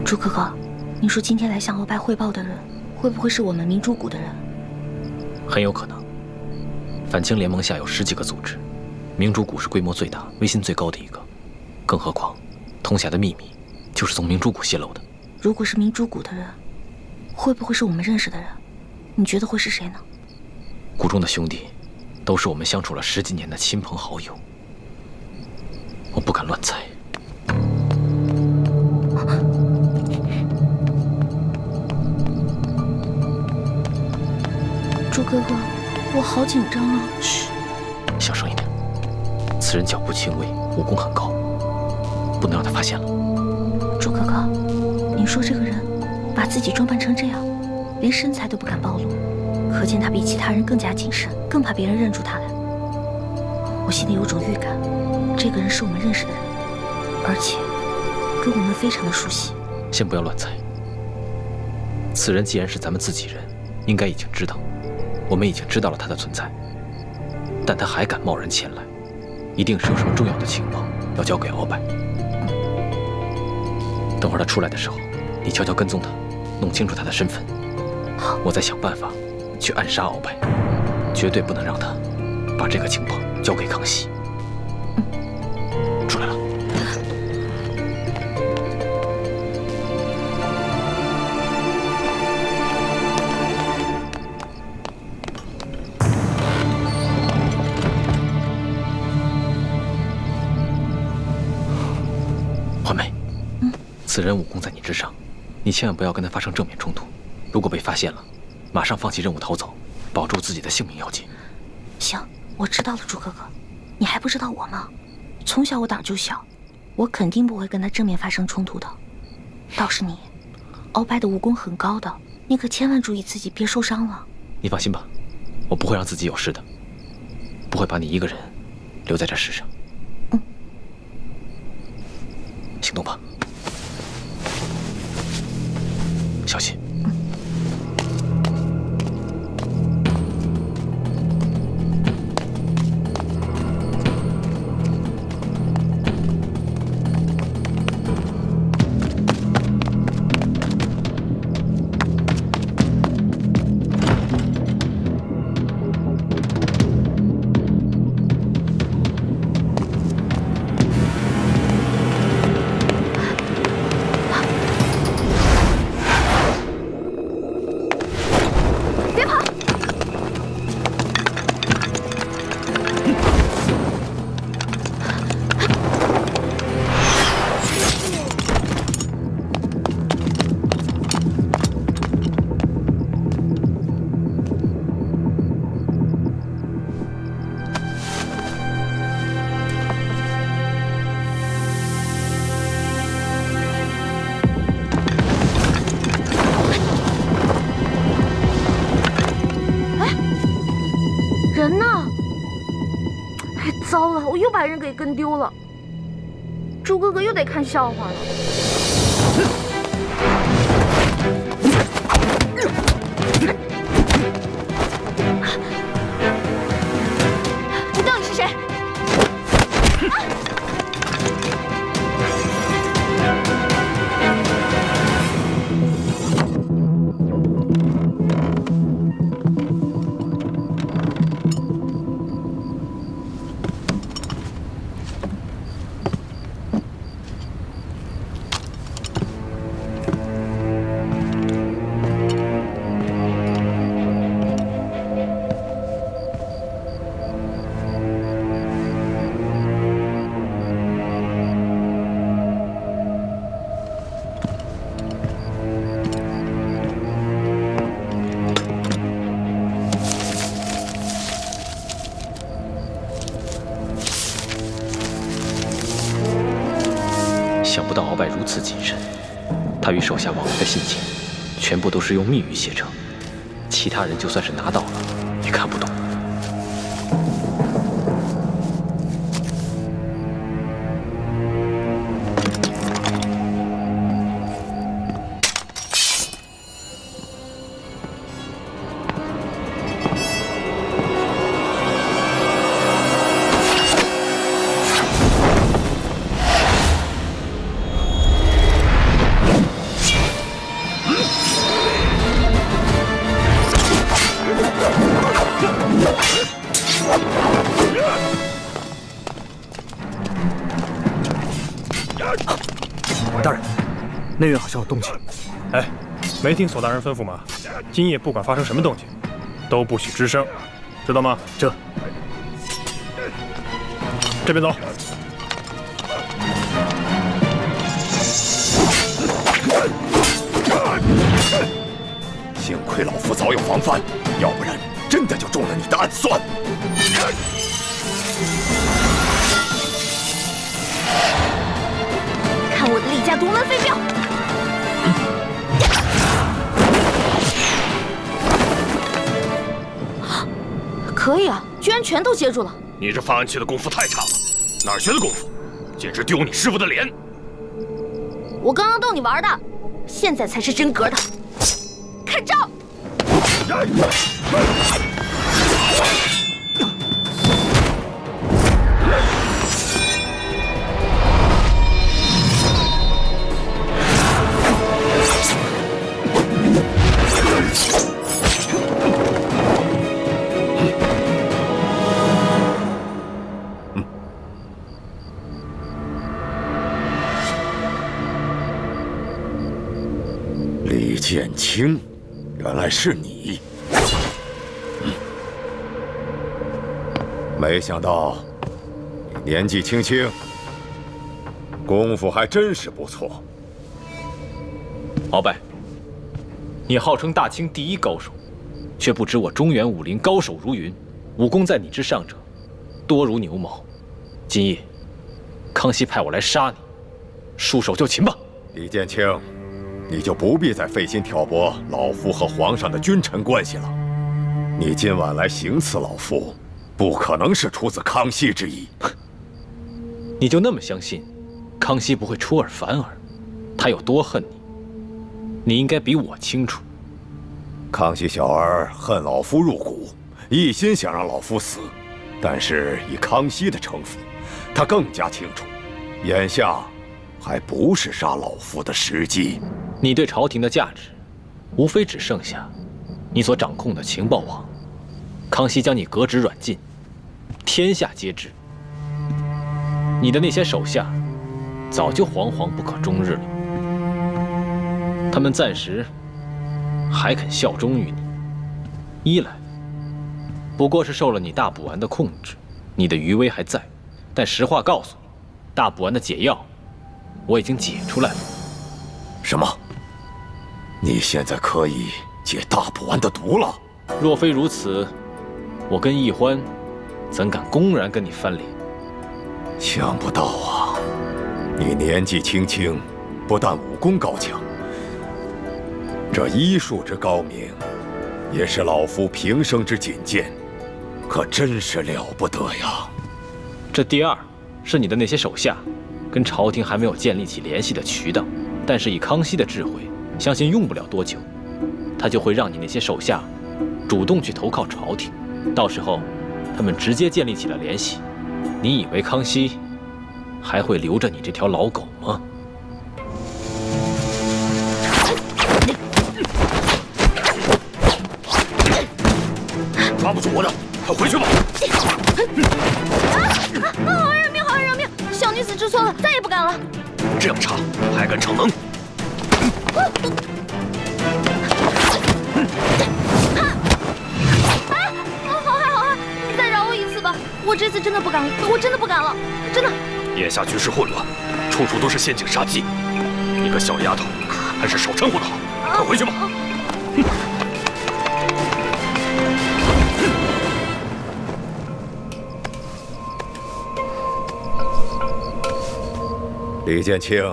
朱哥哥，你说今天来向鳌拜汇报的人，会不会是我们明珠谷的人？很有可能。反清联盟下有10几个组织，明珠谷是规模最大、威信最高的一个。更何况，通辖的秘密就是从明珠谷泄露的。如果是明珠谷的人，会不会是我们认识的人？你觉得会是谁呢？谷中的兄弟，都是我们相处了10几年的亲朋好友，我不敢乱猜。朱哥哥，我好紧张啊！嘘，小声一点。此人脚步轻微，武功很高，不能让他发现了。朱哥哥，你说这个人把自己装扮成这样，连身材都不敢暴露，可见他比其他人更加谨慎，更怕别人认出他来。我心里有种预感，这个人是我们认识的人，而且跟我们非常的熟悉。先不要乱猜。此人既然是咱们自己人，应该已经知道。我们已经知道了他的存在，但他还敢贸然前来，一定是有什么重要的情报要交给鳌拜。等会儿他出来的时候，你悄悄跟踪他，弄清楚他的身份。好，我再想办法去暗杀鳌拜，绝对不能让他把这个情报交给康熙。出来了。环梅，此人武功在你之上，你千万不要跟他发生正面冲突。如果被发现了，马上放弃任务逃走，保住自己的性命要紧。行，我知道了，朱哥哥。你还不知道我吗？从小我胆就小，我肯定不会跟他正面发生冲突的。倒是你，鳌拜的武功很高的，你可千万注意自己别受伤了。你放心吧，我不会让自己有事的，不会把你一个人留在这世上。行动吧，小心。人呢？哎，糟了，我又把人给跟丢了。朱哥哥又得看笑话了。你到底是谁？想不到鳌拜如此谨慎，他与手下往来的信件，全部都是用密语写成，其他人就算是拿到了，也看不懂。内院好像有动静。哎，没听索大人吩咐吗？今夜不管发生什么动静，都不许吱声，知道吗？这边走。幸亏老夫早有防范，要不然真的就中了你的暗算。看我的李家独门飞镖！可以啊，居然全都接住了。你这发暗器的功夫太差了，哪儿学的功夫？简直丢你师傅的脸！我刚刚逗你玩的，现在才是真格的。看招！李剑清，原来是你！没想到你年纪轻轻，功夫还真是不错。鳌拜，你号称大清第一高手，却不知我中原武林高手如云，武功在你之上者多如牛毛。今夜，康熙派我来杀你，束手就擒吧。李剑清，你就不必再费心挑拨老夫和皇上的君臣关系了。你今晚来行刺老夫，不可能是出自康熙之意。你就那么相信康熙不会出尔反尔？他有多恨你，你应该比我清楚。康熙小儿恨老夫入骨，一心想让老夫死，但是以康熙的城府，他更加清楚，眼下还不是杀老夫的时机。你对朝廷的价值，无非只剩下你所掌控的情报网。康熙将你革职软禁，天下皆知。你的那些手下，早就惶惶不可终日了。他们暂时还肯效忠于你，一来不过是受了你大补丸的控制，你的余威还在。但实话告诉你，大补丸的解药我已经解出来了。什么？你现在可以解大补丸的毒了？若非如此，我跟易欢怎敢公然跟你翻脸？想不到啊，你年纪轻轻，不但武功高强，这医术之高明，也是老夫平生之仅见，可真是了不得呀！这第二是你的那些手下，跟朝廷还没有建立起联系的渠道，但是以康熙的智慧，相信用不了多久，他就会让你那些手下主动去投靠朝廷，到时候他们直接建立起了联系。你以为康熙还会留着你这条老狗吗？抓不住我的，快回去吧！好人命，好人命！小女子知错了，再也不敢了。这样差，还敢逞能？好害！你再饶我一次吧，我这次真的不敢了，我真的不敢了，真的。眼下局势混乱，处处都是陷阱杀机，你个小丫头，还是少掺和的好。快回去吧！李剑清，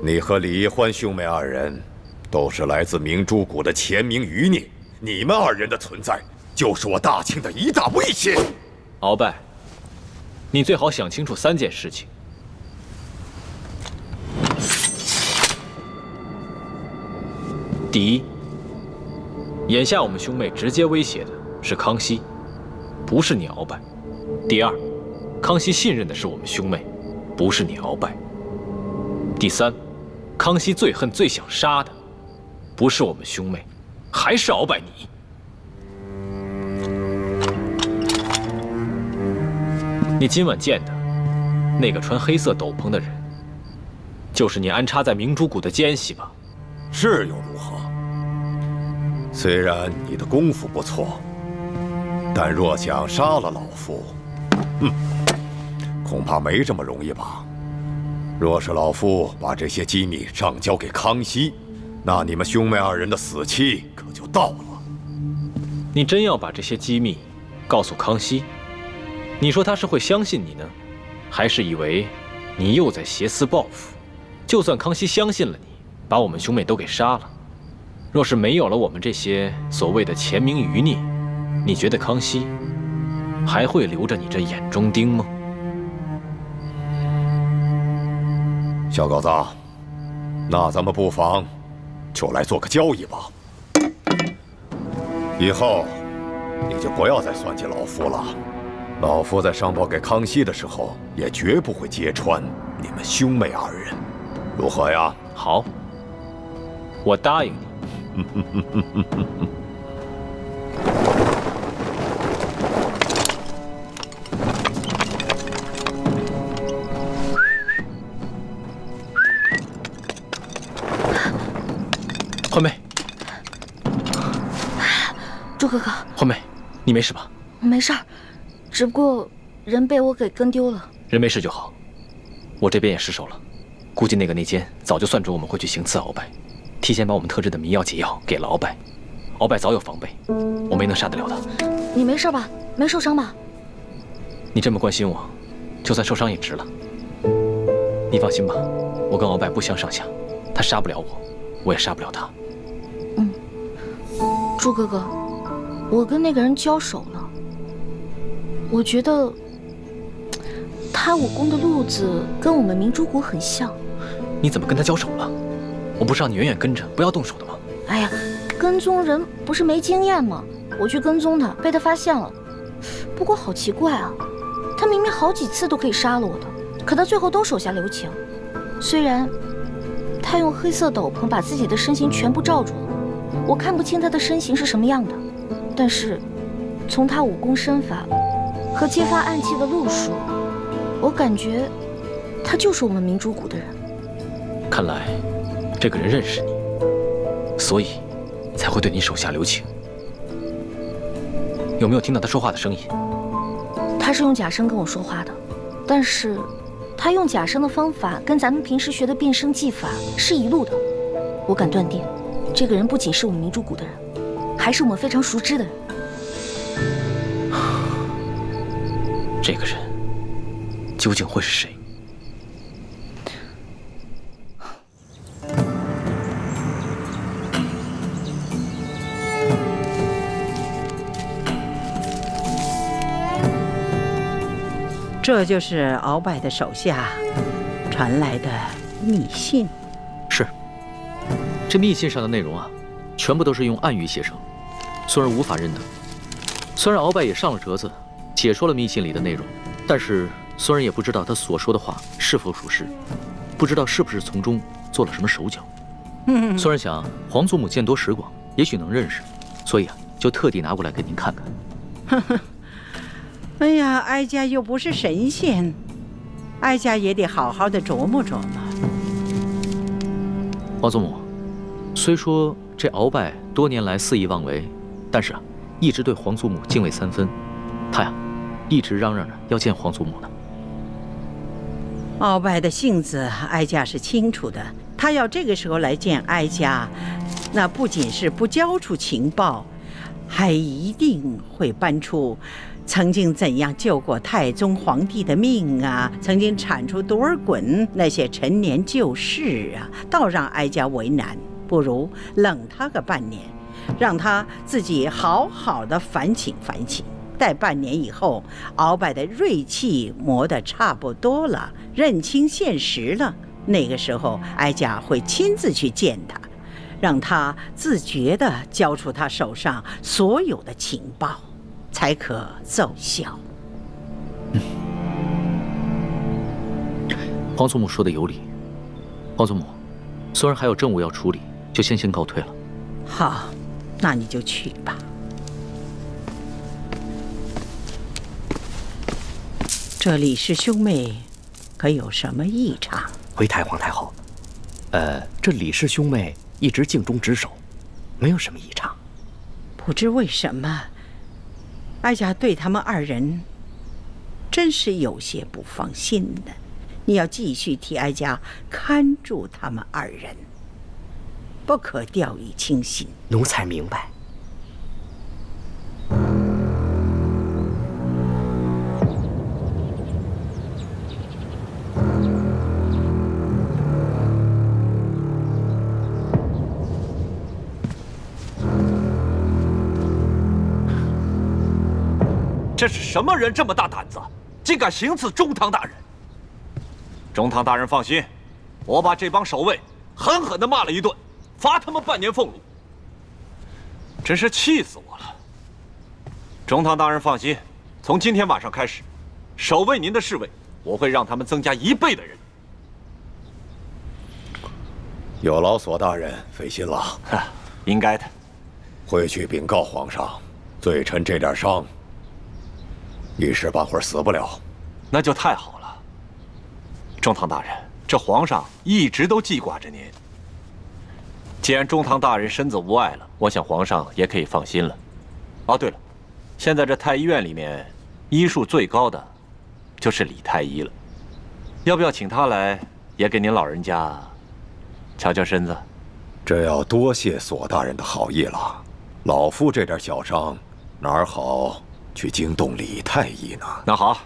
你和李一欢兄妹二人，都是来自明珠谷的前明余孽，你们二人的存在，就是我大清的一大威胁。鳌拜，你最好想清楚3件事情。第一，眼下我们兄妹直接威胁的是康熙，不是你鳌拜。第二，康熙信任的是我们兄妹，不是你鳌拜。第三，康熙最恨最想杀的，不是我们兄妹，还是鳌拜你。你今晚见的那个穿黑色斗篷的人，就是你安插在明珠谷的奸细吧？是又如何？虽然你的功夫不错，但若想杀了老夫，恐怕没这么容易吧？若是老夫把这些机密上交给康熙，那你们兄妹二人的死期可就到了。你真要把这些机密告诉康熙，你说他是会相信你呢，还是以为你又在挟私报复？就算康熙相信了你，把我们兄妹都给杀了，若是没有了我们这些所谓的前明余孽，你觉得康熙还会留着你这眼中钉吗？小狗子，那咱们不妨就来做个交易吧。以后你就不要再算计老夫了。老夫在上报给康熙的时候，也绝不会揭穿你们兄妹二人，如何呀？好，我答应你。欢妹，朱哥哥，欢妹，你没事吧？没事儿，只不过人被我给跟丢了。人没事就好，我这边也失手了。估计那个内奸早就算准我们会去行刺鳌拜，提前把我们特制的迷药解药给了鳌拜。鳌拜早有防备，我没能杀得了他。你没事吧？没受伤吧？你这么关心我，就算受伤也值了。你放心吧，我跟鳌拜不相上下，他杀不了我，我也杀不了他。朱哥哥，我跟那个人交手了，我觉得他武功的路子跟我们明珠谷很像。你怎么跟他交手了？我不是让你远远跟着，不要动手的吗？哎呀，跟踪人不是没经验吗？我去跟踪他，被他发现了。不过好奇怪啊，他明明好几次都可以杀了我的，可他最后都手下留情。虽然他用黑色斗篷把自己的身形全部罩住了，我看不清他的身形是什么样的，但是从他武功身法和揭发暗器的路数，我感觉他就是我们明珠谷的人。看来这个人认识你，所以才会对你手下留情。有没有听到他说话的声音？他是用假声跟我说话的，但是他用假声的方法跟咱们平时学的变声技法是一路的。我敢断定，这个人不仅是我们明珠谷的人，还是我们非常熟知的人。这个人究竟会是谁？这就是鳌拜的手下传来的密信。是，这密信上的内容啊，全部都是用暗语写成，孙儿无法认得。虽然鳌拜也上了折子，解说了密信里的内容，但是孙儿也不知道他所说的话是否属实，不知道是不是从中做了什么手脚。孙儿想皇祖母见多识广，也许能认识，所以啊，就特地拿过来给您看看。哎呀，哀家又不是神仙，哀家也得好好的琢磨琢磨。皇祖母，虽说这鳌拜多年来肆意妄为，但是啊，一直对皇祖母敬畏3分。他呀，一直嚷嚷着要见皇祖母呢。鳌拜的性子，哀家是清楚的。他要这个时候来见哀家，那不仅是不交出情报，还一定会搬出曾经怎样救过太宗皇帝的命啊，曾经铲除多尔衮那些陈年旧事啊，倒让哀家为难。不如冷他个半年，让他自己好好的反省反省。待半年以后，鳌拜的锐气磨得差不多了，认清现实了，那个时候哀家会亲自去见他，让他自觉地交出他手上所有的情报，才可奏效。皇祖母说的有理。皇祖母，孙儿还有政务要处理，就先告退了。好，那你就去吧。这李氏兄妹可有什么异常？回太皇太后，这李氏兄妹一直尽忠职守，没有什么异常。不知为什么，哀家对他们二人真是有些不放心的。你要继续替哀家看住他们二人，不可掉以轻心。奴才明白。这是什么人这么大胆子，竟敢行刺中堂大人？中堂大人放心，我把这帮守卫狠狠地骂了一顿，罚他们半年俸禄。真是气死我了！中堂大人放心，从今天晚上开始，守卫您的侍卫，我会让他们增加1倍的人。有劳索大人费心了。应该的。回去禀告皇上，罪臣这点伤，一时半会儿死不了。那就太好了。中堂大人，这皇上一直都记挂着您。既然中堂大人身子无碍了，我想皇上也可以放心了。哦，对了，现在这太医院里面医术最高的就是李太医了，要不要请他来，也给您老人家瞧瞧身子？这要多谢索大人的好意了。老夫这点小伤，哪儿好去惊动李太医呢？那好，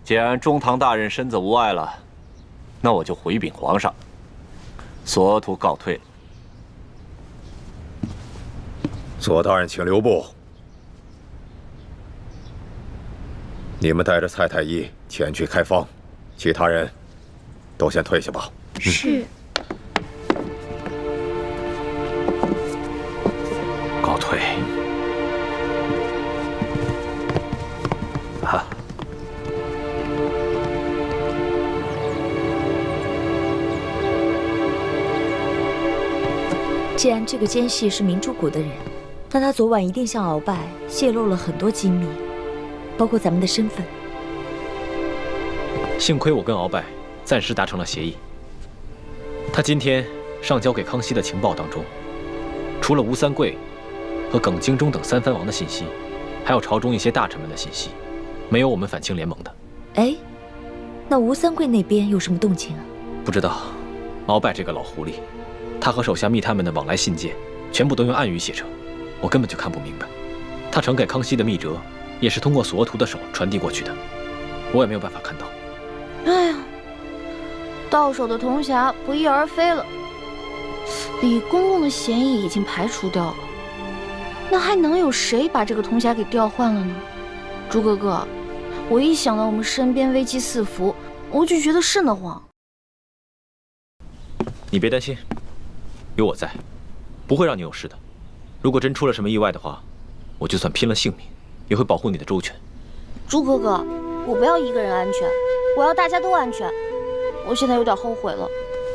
既然中堂大人身子无碍了，那我就回禀皇上，索图告退了。索大人，请留步。你们带着蔡太医前去开方，其他人都先退下吧。是。告退。哈。既然这个奸细是明珠谷的人，那他昨晚一定向鳌拜泄露了很多机密，包括咱们的身份。幸亏我跟鳌拜暂时达成了协议。他今天上交给康熙的情报当中，除了吴三桂和耿精忠等3藩王的信息，还有朝中一些大臣们的信息，没有我们反清联盟的。哎，那吴三桂那边有什么动静啊？不知道。鳌拜这个老狐狸，他和手下密探们的往来信件，全部都用暗语写成，我根本就看不明白。他呈给康熙的密折，也是通过索额图的手传递过去的，我也没有办法看到。哎呀，到手的铜匣不翼而飞了。李公公的嫌疑已经排除掉了，那还能有谁把这个铜匣给调换了呢？朱哥哥，我一想到我们身边危机四伏，我就觉得瘆得慌。你别担心，有我在，不会让你有事的。如果真出了什么意外的话，我就算拼了性命，也会保护你的周全。朱哥哥，我不要一个人安全，我要大家都安全。我现在有点后悔了，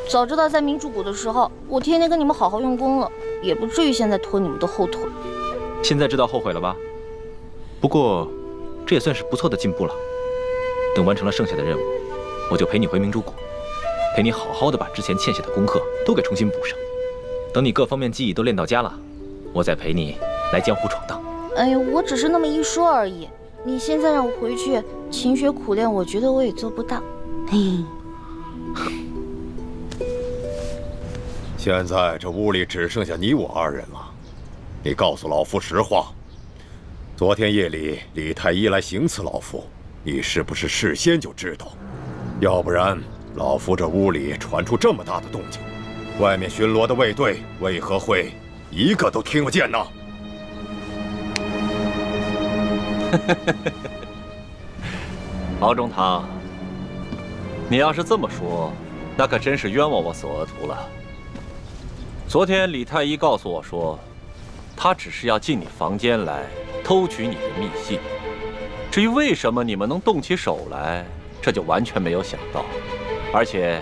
早知道在明珠谷的时候，我天天跟你们好好用功了，也不至于现在拖你们的后腿。现在知道后悔了吧？不过，这也算是不错的进步了。等完成了剩下的任务，我就陪你回明珠谷，陪你好好的把之前欠下的功课都给重新补上。等你各方面技艺都练到家了，我再陪你来江湖闯荡。哎呀，我只是那么一说而已。你现在让我回去勤学苦练，我觉得我也做不到。嘿。现在这屋里只剩下你我2人了，你告诉老夫实话，昨天夜里李太医来行刺老夫，你是不是事先就知道？要不然老夫这屋里传出这么大的动静，外面巡逻的卫队为何会一个都听不见呢？敖中堂，你要是这么说，那可真是冤枉我索额图了。昨天李太医告诉我说，他只是要进你房间来偷取你的密信。至于为什么你们能动起手来，这就完全没有想到。而且，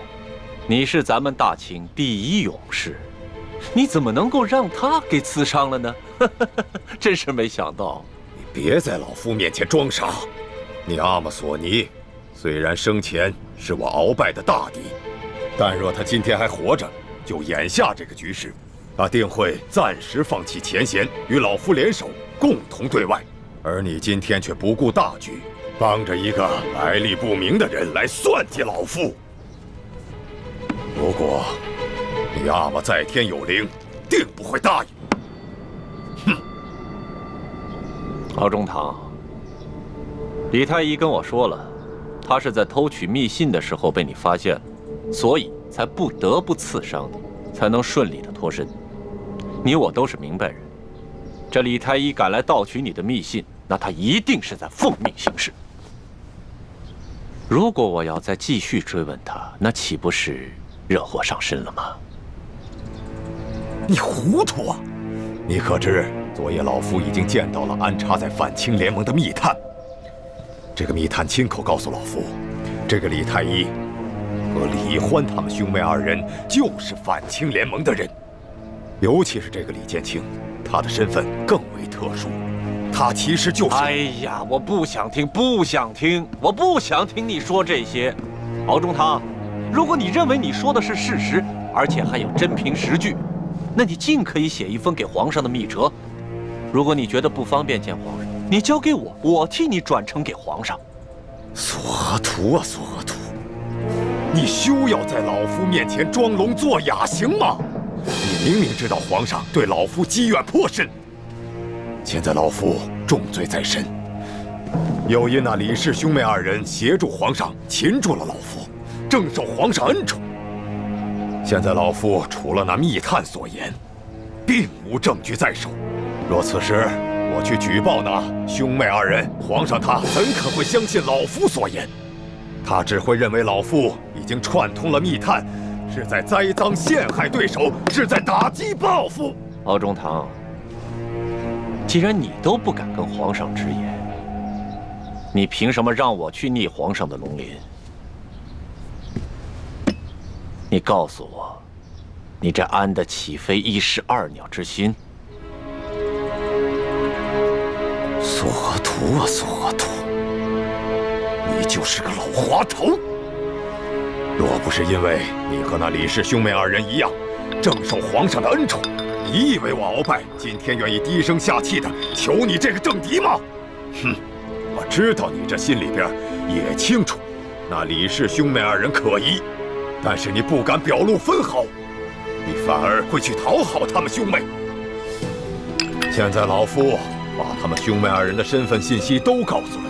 你是咱们大清第一勇士，你怎么能够让他给刺伤了呢？真是没想到。你别在老夫面前装傻。你阿玛索尼虽然生前是我鳌拜的大敌，但若他今天还活着，就眼下这个局势，他定会暂时放弃前嫌，与老夫联手，共同对外。而你今天却不顾大局，帮着一个来历不明的人来算计老夫。如果你阿玛在天有灵，定不会答应。哼！敖中堂，李太医跟我说了，他是在偷取密信的时候被你发现了，所以才不得不刺伤你，才能顺利的脱身。你我都是明白人，这李太医敢来盗取你的密信，那他一定是在奉命行事。如果我要再继续追问他，那岂不是惹祸上身了吗？你糊涂啊！你可知昨夜老夫已经见到了安插在反清联盟的密探？这个密探亲口告诉老夫，这个李太医和李欢他们兄妹二人就是反清联盟的人。尤其是这个李建清，他的身份更为特殊，他其实就是……哎呀，我不想听，不想听，我不想听你说这些。敖中堂，如果你认为你说的是事实，而且还有真凭实据，那你尽可以写一封给皇上的密折。如果你觉得不方便见皇上，你交给我，我替你转呈给皇上。索额图啊，索额图！你休要在老夫面前装聋作哑，行吗？你明明知道皇上对老夫积怨颇深，现在老夫重罪在身，又因那李氏兄妹二人协助皇上擒住了老夫，正受皇上恩宠。现在老夫除了那密探所言，并无证据在手。若此时我去举报那兄妹二人，皇上他怎可会相信老夫所言？他只会认为老夫已经串通了密探，是在栽赃陷害对手，是在打击报复。敖中堂，既然你都不敢跟皇上直言，你凭什么让我去逆皇上的龙鳞？你告诉我，你这安得起飞一石二鸟之心？索额图啊，索额图！你就是个老滑头！若不是因为你和那李氏兄妹二人一样，正受皇上的恩宠，你以为我鳌拜今天愿意低声下气的求你这个政敌吗？哼！我知道你这心里边也清楚，那李氏兄妹二人可疑，但是你不敢表露分毫，你反而会去讨好他们兄妹。现在老夫把他们兄妹二人的身份信息都告诉了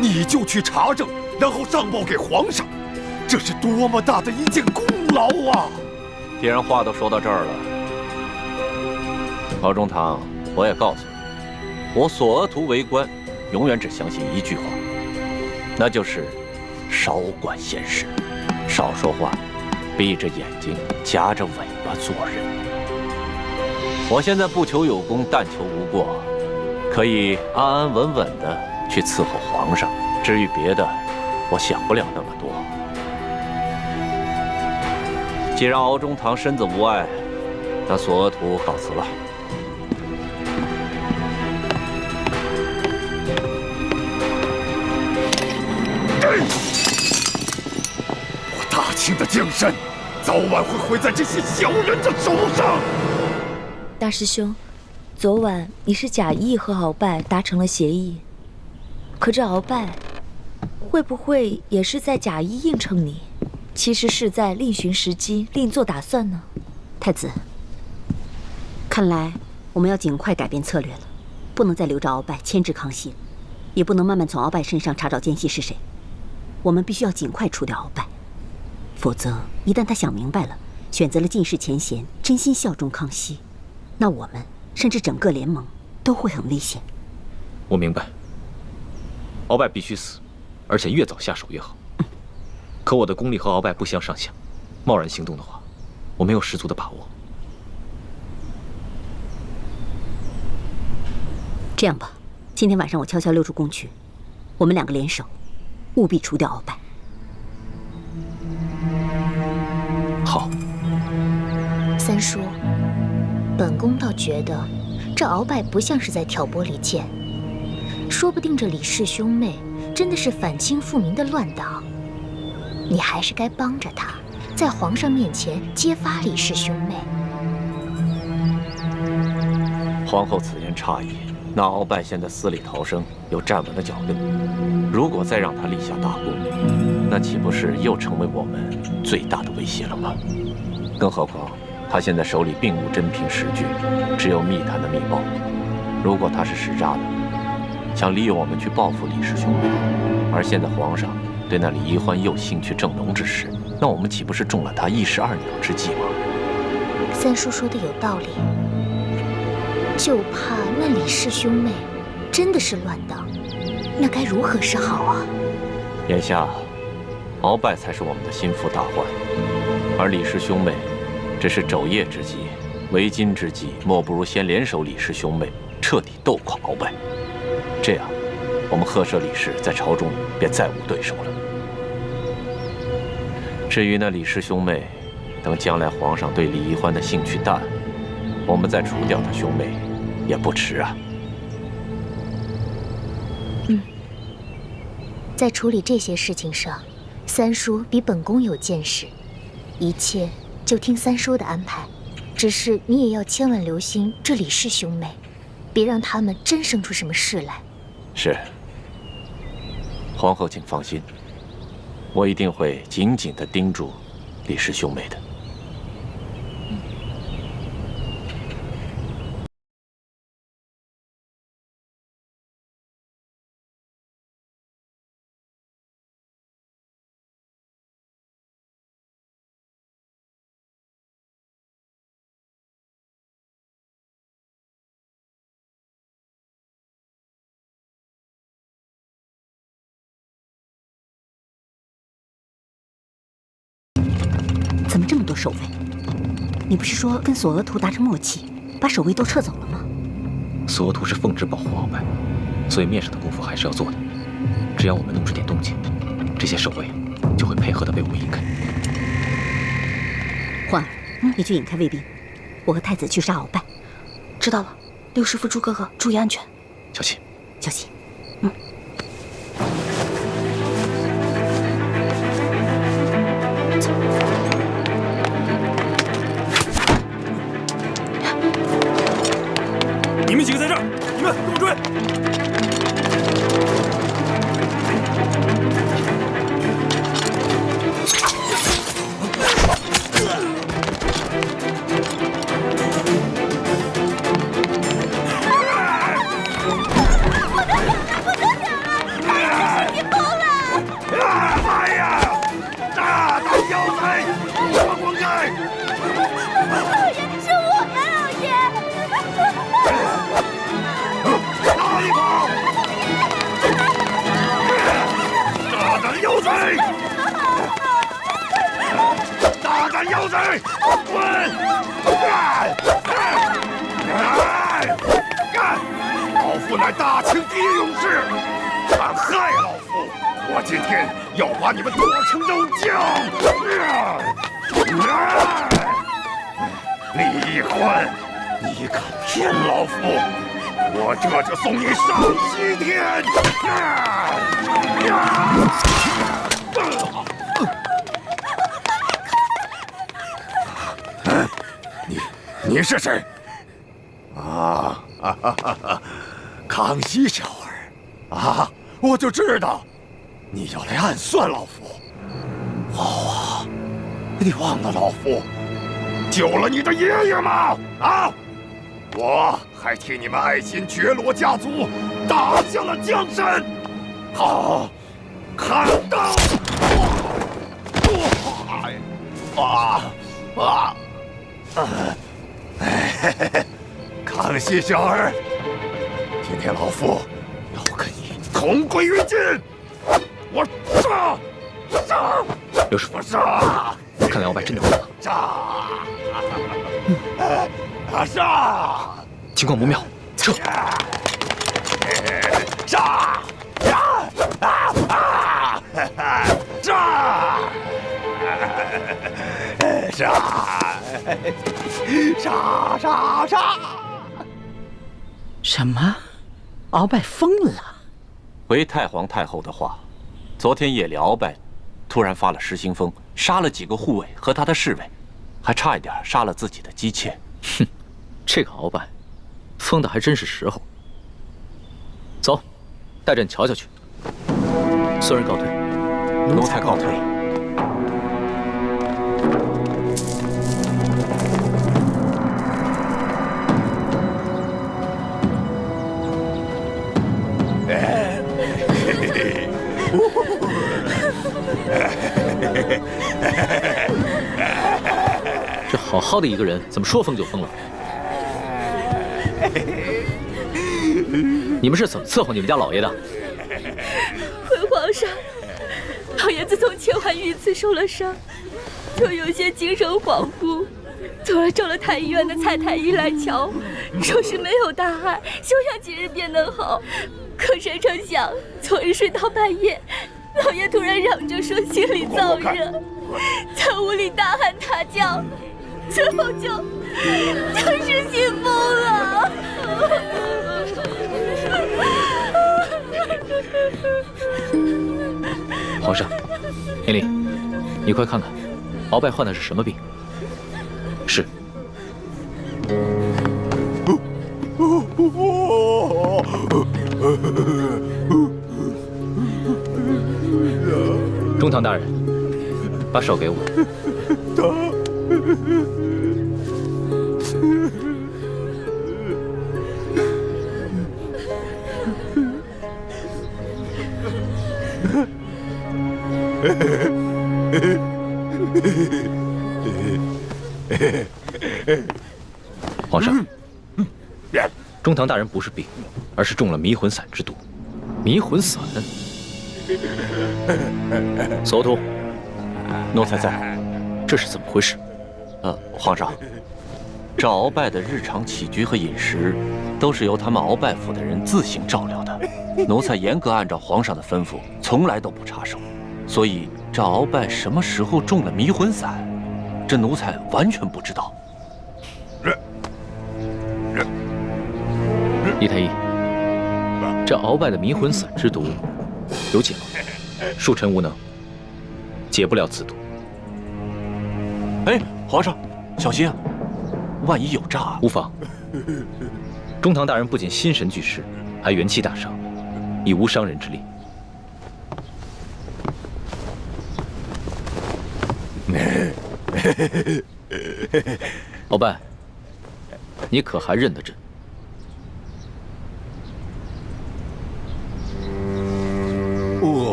你，你就去查证，然后上报给皇上，这是多么大的一件功劳啊！既然话都说到这儿了，敖中堂，我也告诉你，我索额图为官，永远只相信一句话，那就是少管闲事，少说话，闭着眼睛夹着尾巴做人。我现在不求有功，但求无过，可以安安稳稳的去伺候皇上。至于别的，我想不了那么多。既然敖中堂身子无碍，那索额图告辞了。我大清的江山，早晚会毁在这些小人的手上。大师兄，昨晚你是假意和鳌拜达成了协议，可这鳌拜会不会也是在假意应承你，其实是在另寻时机，另做打算呢？太子，看来我们要尽快改变策略了，不能再留着鳌拜牵制康熙，也不能慢慢从鳌拜身上查找奸细是谁。我们必须要尽快除掉鳌拜，否则一旦他想明白了，选择了尽释前嫌，真心效忠康熙，那我们甚至整个联盟都会很危险。我明白，鳌拜必须死，而且越早下手越好。可我的功力和鳌拜不相上下，贸然行动的话，我没有十足的把握。这样吧，今天晚上我悄悄溜出宫去，我们两个联手，务必除掉鳌拜。好。三叔，本宫倒觉得这鳌拜不像是在挑拨离间，说不定这李氏兄妹真的是反清复明的乱党，你还是该帮着他，在皇上面前揭发李氏兄妹。皇后此言差矣。那鳌拜现在死里逃生，有站稳的脚跟。如果再让他立下大功，那岂不是又成为我们最大的威胁了吗？更何况，他现在手里并无真凭实据，只有密探的密报。如果他是使诈的，想利用我们去报复李氏兄妹，而现在皇上对那李宜欢又兴趣正浓之时，那我们岂不是中了他一石二鸟之计吗？三叔说的有道理，就怕那李氏兄妹真的是乱党，那该如何是好啊？眼下，鳌拜才是我们的心腹大患，而李氏兄妹只是肘腋之计，为今之计，莫不如先联手李氏兄妹，彻底斗垮鳌拜。这样，我们赫舍李氏在朝中便再无对手了。至于那李氏兄妹，等将来皇上对李宜欢的兴趣淡，我们再除掉他兄妹也不迟啊。在处理这些事情上，三叔比本宫有见识，一切就听三叔的安排。只是你也要千万留心这李氏兄妹，别让他们真生出什么事来。是，皇后请放心，我一定会紧紧地盯住李氏兄妹的。怎么这么多守卫？你不是说跟索额图达成默契，把守卫都撤走了吗？索额图是奉旨保护鳌拜，所以面上的功夫还是要做的。只要我们弄出点动静，这些守卫就会配合的被我们引开。焕儿，你去引开卫兵，我和太子去杀鳌拜。知道了，六师傅、朱哥哥注意安全，小心，小心。你们几个在这儿，你们跟我追！哎呀！大胆妖才，给我滚开！老爷，是我呀，老爷！哪里跑！大胆妖才！大胆妖才，滚！老夫乃大清第一勇士，敢害老夫！我今天要把你们剁成肉酱！李宜欢，你敢骗老夫，我这就送你上西天！你是谁？啊，康熙小儿啊！我就知道你要来暗算老夫。好啊，你忘了老夫救了你的爷爷吗？啊！我还替你们爱新觉罗家族打下了江山。好，砍刀！康熙小儿，今天老夫要跟你同归于尽！我杀！刘师傅，杀！看来鳌拜真的疯了。杀！情况不妙，撤！杀！杀！什么？鳌拜疯了？回太皇太后的话，昨天夜里鳌拜突然发了失心疯，杀了几个护卫和他的侍卫，还差一点杀了自己的姬妾。哼，这个鳌拜，疯的还真是时候。走，带着你瞧瞧去。孙人告退。奴才告退。这好好的一个人，怎么说疯就疯了？你们是怎么伺候你们家老爷的？回皇上，老爷子从前环御赐受了伤，就有些精神恍惚，从而召了太医院的蔡太医来瞧，说是没有大碍，休养几日便能好。可谁成想，昨日睡到半夜，老爷突然嚷着说心里燥热，在屋里大喊大叫，最后就是心疯了。皇上，明丽，你快看看，鳌拜患的是什么病？是。中堂大人，把手给我。皇上，中堂大人不是病，而是中了迷魂散之毒。迷魂散？搜图，奴才在。这是怎么回事？皇上，这鳌拜的日常起居和饮食，都是由他们鳌拜府的人自行照料的。奴才严格按照皇上的吩咐，从来都不插手。所以这鳌拜什么时候中了迷魂散，这奴才完全不知道。李太医，这鳌拜的迷魂散之毒有解吗？恕臣无能，解不了此毒。哎，皇上，小心啊！万一有诈啊！无妨。中堂大人不仅心神俱失，还元气大伤，已无伤人之力。鳌拜，你可还认得朕？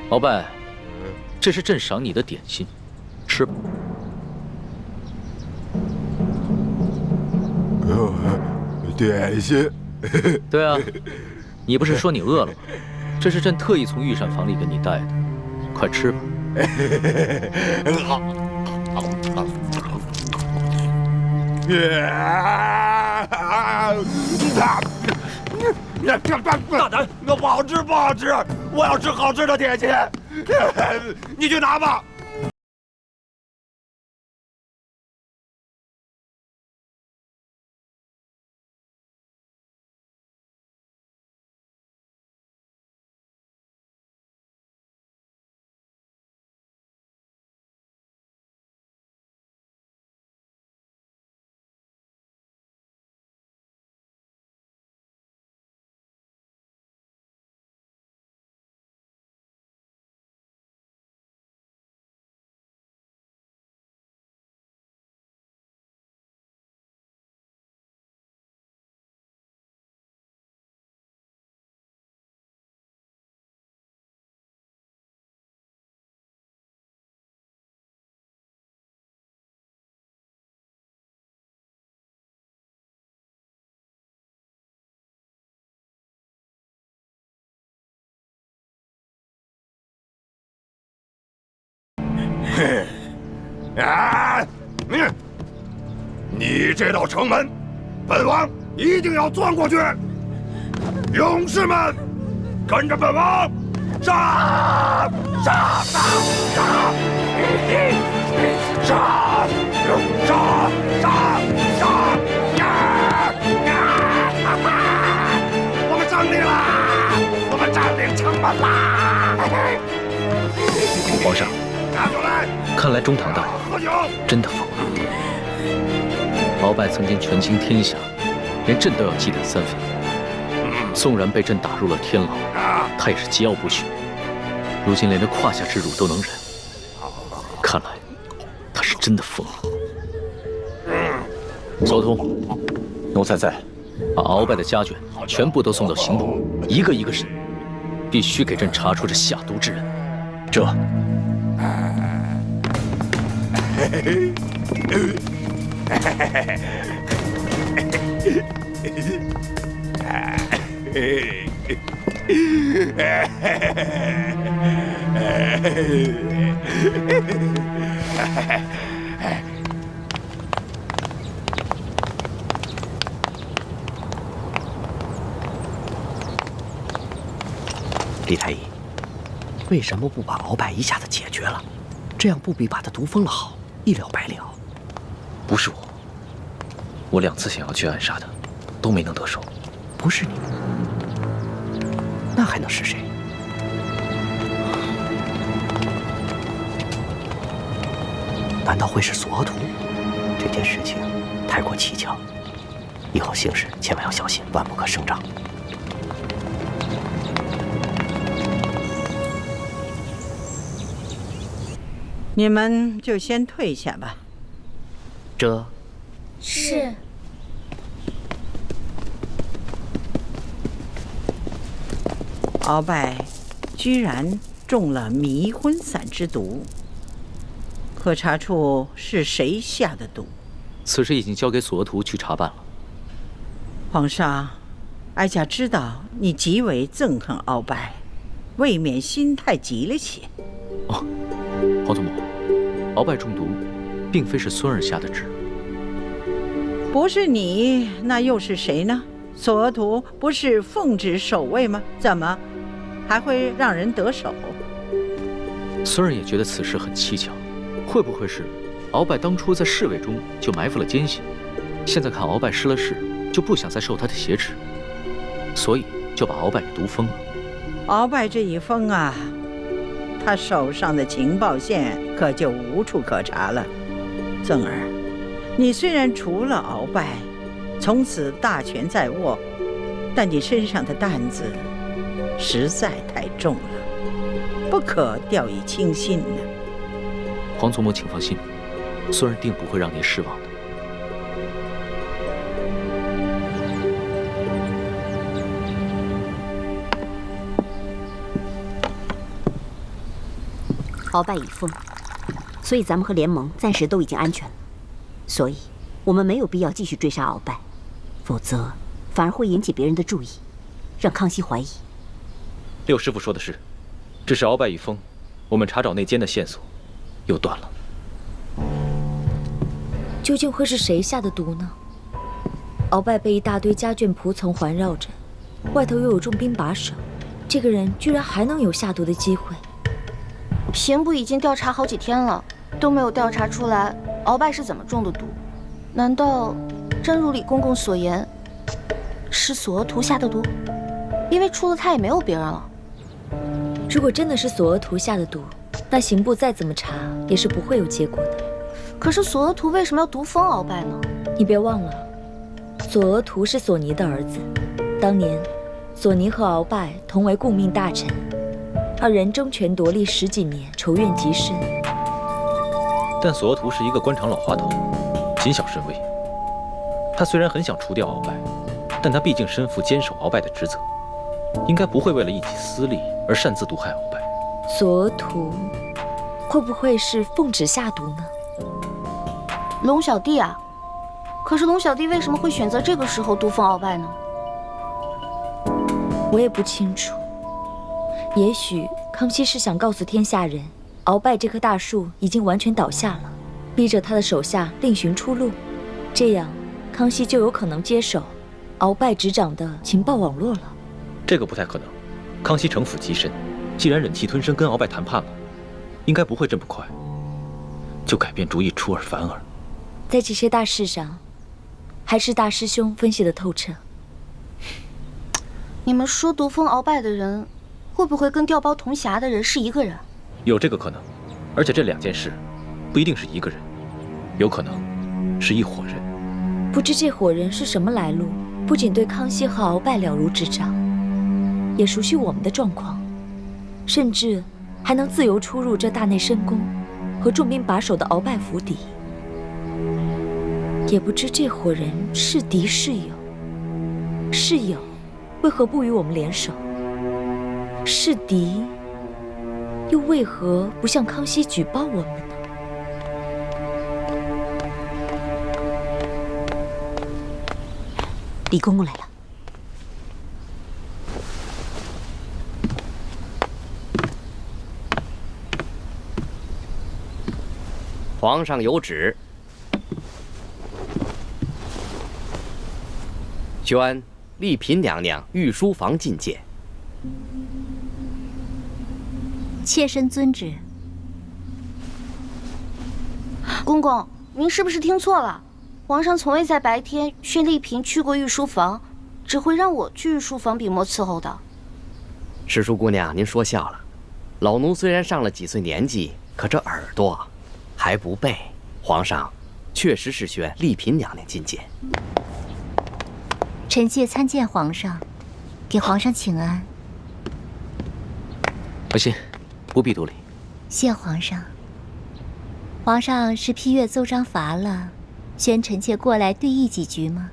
鳌拜，这是朕赏你的点心，吃吧。点心？对啊，你不是说你饿了吗？这是朕特意从御膳房里给你带的，快吃吧。大胆！那不好吃，不好吃！我要吃好吃的点心，你去拿吧。啊！你这道城门本王一定要钻过去！勇士们，跟着本王，杀！杀！杀！杀！杀！杀！杀！杀！我们胜利啦！我们占领城门啦！皇上，看来中堂大人真的疯了。鳌拜曾经权倾天下，连朕都要忌惮3分。纵然被朕打入了天牢，他也是桀骜不驯。如今连这胯下之辱都能忍，看来他是真的疯了。索图，奴才在。把鳌拜的家眷全部都送到刑部，一个一个审，必须给朕查出这下毒之人。这。李太医，为什么不把鳌拜一下子解决了？这样不比把他毒疯了好，一了百了。不是我2次想要去暗杀他，都没能得手。不是你，那还能是谁？难道会是索图？这件事情太过蹊跷，以后行事千万要小心，万不可声张。你们就先退下吧。这是。鳌拜居然中了迷魂散之毒，可查出是谁下的毒？此事已经交给索额图去查办了。皇上，哀家知道你极为憎恨鳌拜，未免心太急了些。哦，皇祖母，鳌拜中毒，并非是孙儿下的旨。不是你，那又是谁呢？索额图不是奉旨守卫吗？怎么还会让人得手？孙儿也觉得此事很蹊跷，会不会是鳌拜当初在侍卫中就埋伏了奸细，现在看鳌拜失了势，就不想再受他的挟持，所以就把鳌拜给毒疯了。鳌拜这一疯啊，他手上的情报线可就无处可查了。曾儿，你虽然除了鳌拜，从此大权在握，但你身上的担子实在太重了，不可掉以轻心呢。皇祖母，请放心，孙儿定不会让您失望的。鳌拜已疯，所以咱们和联盟暂时都已经安全了。所以，我们没有必要继续追杀鳌拜，否则反而会引起别人的注意，让康熙怀疑。六师傅说的是，只是鳌拜已疯，我们查找内奸的线索又断了。究竟会是谁下的毒呢？鳌拜被一大堆家眷仆从环绕着，外头又有重兵把守，这个人居然还能有下毒的机会？刑部已经调查好几天了，都没有调查出来鳌拜是怎么中的毒。难道真如李公公所言，是索额图下的毒？因为除了他也没有别人了。如果真的是索额图下的毒，那刑部再怎么查也是不会有结果的。可是索额图为什么要毒疯鳌拜呢？你别忘了，索额图是索尼的儿子，当年索尼和鳌拜同为顾命大臣，二人争权夺利10几年，仇怨极深。但索额图是一个官场老滑头，谨小慎微。他虽然很想除掉鳌拜，但他毕竟身负坚守鳌拜的职责，应该不会为了一己私利而擅自毒害鳌拜。索额图会不会是奉旨下毒呢？龙小弟啊，可是龙小弟为什么会选择这个时候毒疯鳌拜呢？我也不清楚。也许康熙是想告诉天下人，鳌拜这棵大树已经完全倒下了，逼着他的手下另寻出路，这样康熙就有可能接手鳌拜执掌的情报网络了。这个不太可能。康熙城府极深，既然忍气吞声跟鳌拜谈判了，应该不会这么快就改变主意出尔反尔。在这些大事上，还是大师兄分析的透彻。你们说毒封鳌拜的人，会不会跟调包铜匣的人是一个人？有这个可能，而且这2件事不一定是一个人，有可能是一伙人。不知这伙人是什么来路，不仅对康熙和鳌拜了如指掌，也熟悉我们的状况，甚至还能自由出入这大内深宫和重兵把守的鳌拜府邸。也不知这伙人是敌是友，是友为何不与我们联手？是敌又为何不向康熙举报我们呢？李公公来了。皇上有旨，宣丽嫔娘娘御书房觐见。妾身遵旨。公公，您是不是听错了？皇上从未在白天宣丽嫔去过御书房，只会让我去御书房笔墨伺候的。诗书姑娘，您说笑了。老奴虽然上了几岁年纪，可这耳朵还不背。皇上确实是宣丽嫔娘娘觐见。臣妾参见皇上，给皇上请安。文心，不必多礼。谢皇上。皇上是批阅奏章乏了，宣臣妾过来对议几句吗？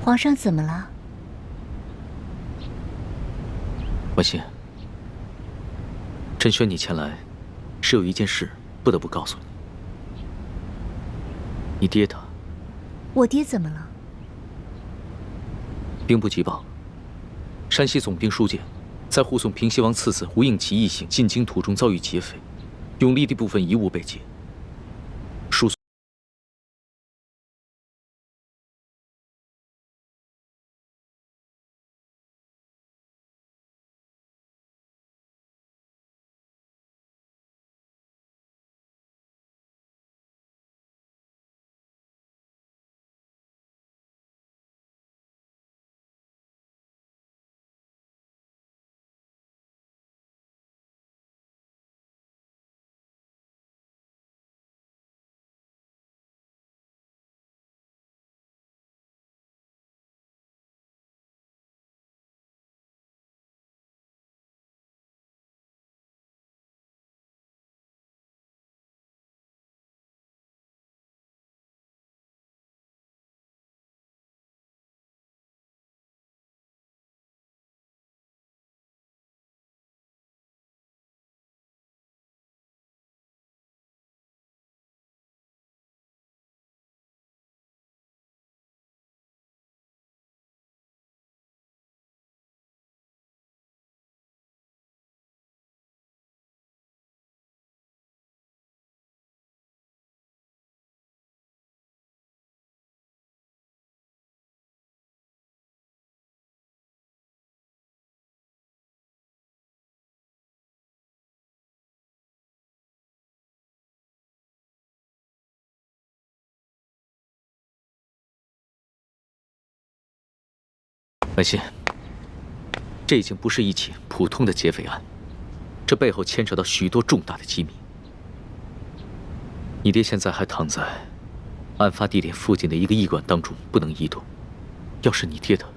皇上怎么了？文心，朕宣你前来，是有一件事不得不告诉你。你爹他，我爹怎么了？兵部急报，山西总兵舒建在护送平西王次子吴应奇一行进京途中遭遇劫匪，永历的部分遗物被劫。疏文心，这已经不是一起普通的劫匪案，这背后牵扯到许多重大的机密。你爹现在还躺在案发地点附近的一个驿馆当中，不能移动。要是你爹他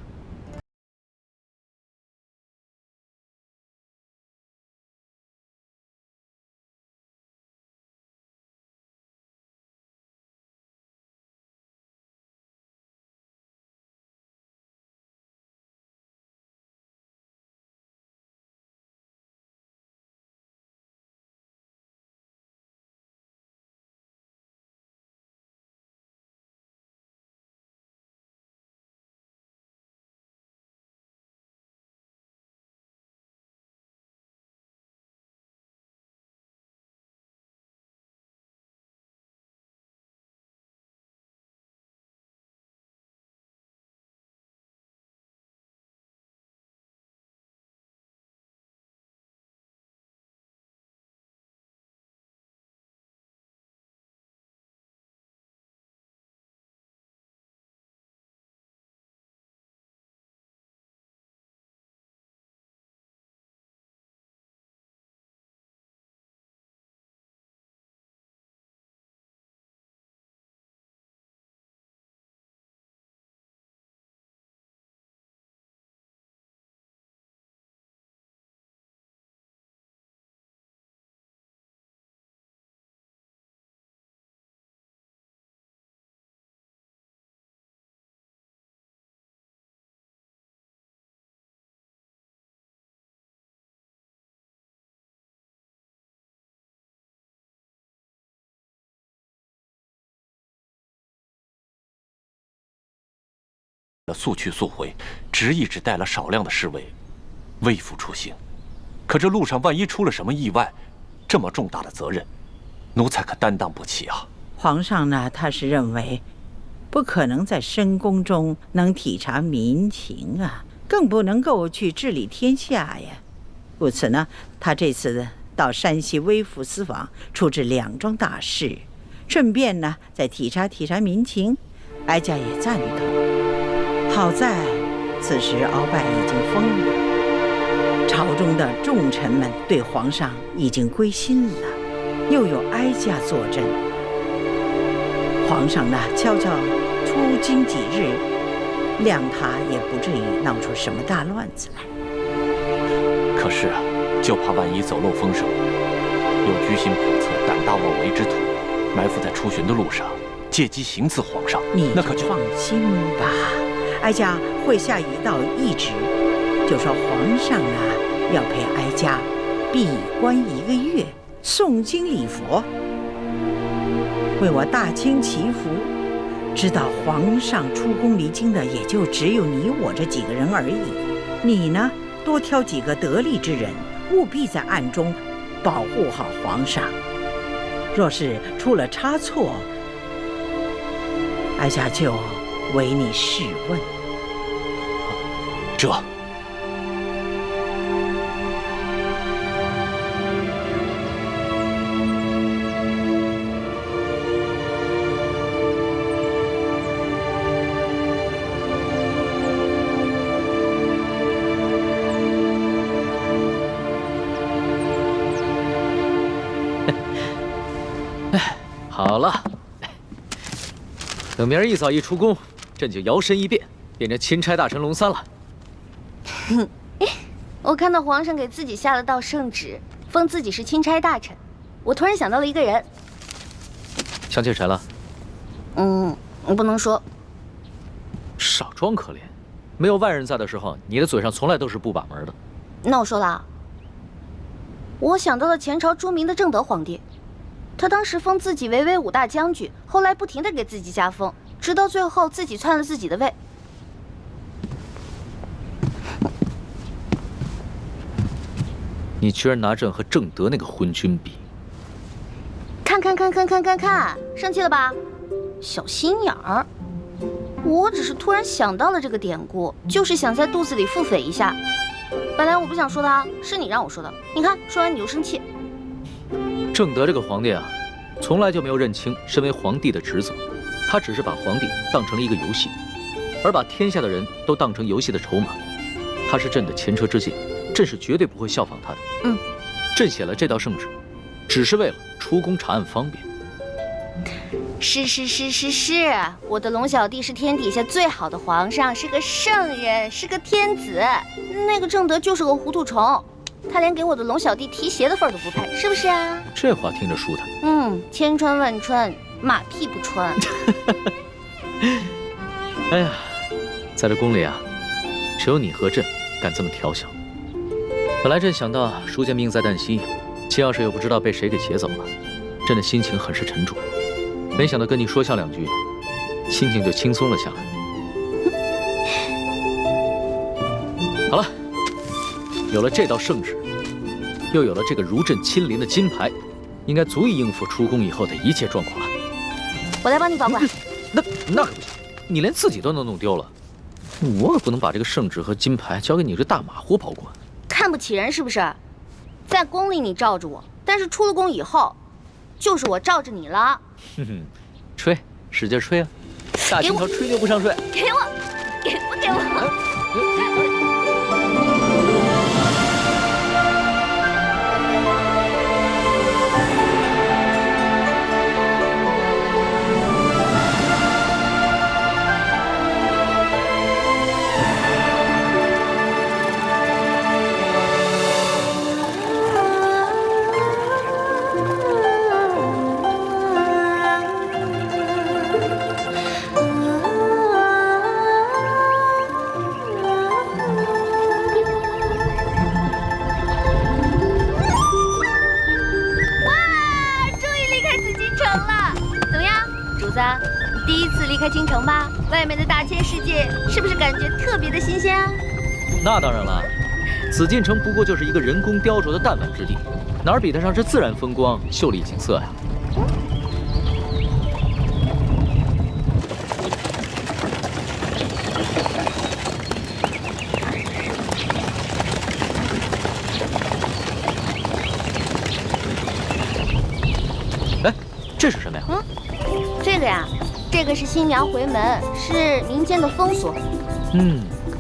速去速回，执意只带了少量的侍卫，微服出行。可这路上万一出了什么意外，这么重大的责任，奴才可担当不起啊！皇上呢，他是认为，不可能在深宫中能体察民情啊，更不能够去治理天下呀。故此呢，他这次到山西微服私访，处置2桩大事，顺便呢再体察体察民情，哀家也赞同。好在此时鳌拜已经疯了，朝中的重臣们对皇上已经归心了，又有哀家坐镇，皇上呢悄悄出京几日，谅他也不至于闹出什么大乱子来。可是啊，就怕万一走漏风声，有居心叵测、胆大妄为之徒埋伏在出巡的路上，借机行刺皇上，你那可就放心吧，哀家会下一道懿旨，就说皇上啊要陪哀家闭关1个月，诵经礼佛，为我大清祈福。知道皇上出宫离京的也就只有你我这几个人而已，你呢多挑几个得力之人，务必在暗中保护好皇上。若是出了差错，哀家就为你试问。这好了，等明儿一早一出宫，朕就摇身一变，变成钦差大臣龙三了。我看到皇上给自己下了道圣旨，封自己是钦差大臣，我突然想到了一个人。想起谁了？我不能说。少装可怜，没有外人在的时候，你的嘴上从来都是不把门的。那我说了啊，我想到了前朝著名的正德皇帝。他当时封自己为威武大将军，后来不停地给自己加封，直到最后自己篡了自己的位。你居然拿朕和正德那个昏君比？看，生气了吧？小心眼儿！我只是突然想到了这个典故，就是想在肚子里腹诽一下。本来我不想说的啊，是你让我说的。你看，说完你就生气。正德这个皇帝啊，从来就没有认清身为皇帝的职责，他只是把皇帝当成了一个游戏，而把天下的人都当成游戏的筹码。他是朕的前车之鉴，朕是绝对不会效仿他的。朕写了这道圣旨，只是为了出宫查案方便。是，我的龙小弟是天底下最好的皇上，是个圣人，是个天子。那个正德就是个糊涂虫。他连给我的龙小弟提鞋的份儿都不配，是不是啊？这话听着舒坦。千穿万穿，马屁不穿。哎呀，在这宫里啊，只有你和朕敢这么调笑。本来朕想到叔家命在旦夕，秦要是又不知道被谁给劫走了，朕的心情很是沉重。没想到跟你说笑2句，心情就轻松了下来。好了。有了这道圣旨，又有了这个如朕亲临的金牌，应该足以应付出宫以后的一切状况了。我来帮你保管。那可不行，你连自己都能弄丢了，我可不能把这个圣旨和金牌交给你这大马虎保管。看不起人是不是？在宫里你罩着我，但是出了宫以后，就是我罩着你了。吹，使劲吹啊！大清朝吹牛不上税。给我，给我。离开京城吧？外面的大千世界是不是感觉特别的新鲜啊？那当然了，紫禁城不过就是一个人工雕琢的弹丸之地，哪儿比得上这自然风光、秀丽景色呀？哎，这是什么呀？这个呀，这个是新娘回门，是民间的风俗。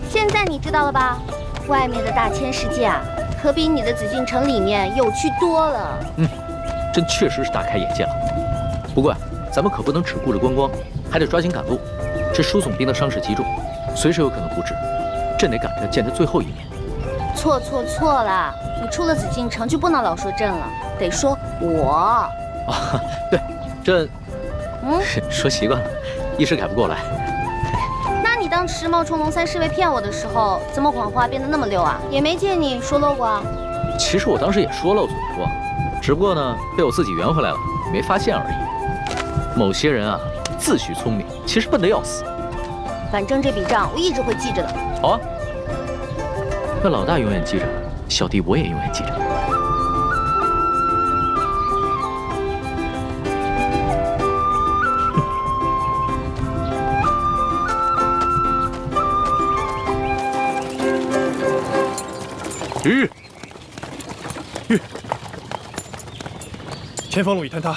现在你知道了吧？外面的大千世界啊，可比你的紫禁城里面有趣多了。真确实是大开眼界了。不过咱们可不能只顾着观光，还得抓紧赶路。这输送兵的伤势极重，随时有可能不治，朕得赶着见他最后一面。错了，你出了紫禁城就不能老说朕了，得说我。啊，对，朕，说习惯了，一时改不过来。那你当时冒充龙三侍卫骗我的时候，怎么谎话变得那么溜啊？也没见你说漏过啊。其实我当时也说漏嘴过，只不过呢，被我自己圆回来了，没发现而已。某些人啊，自诩聪明，其实笨得要死。反正这笔账我一直会记着的。好啊，那老大永远记着，小弟我也永远记着。前方路已坍塌，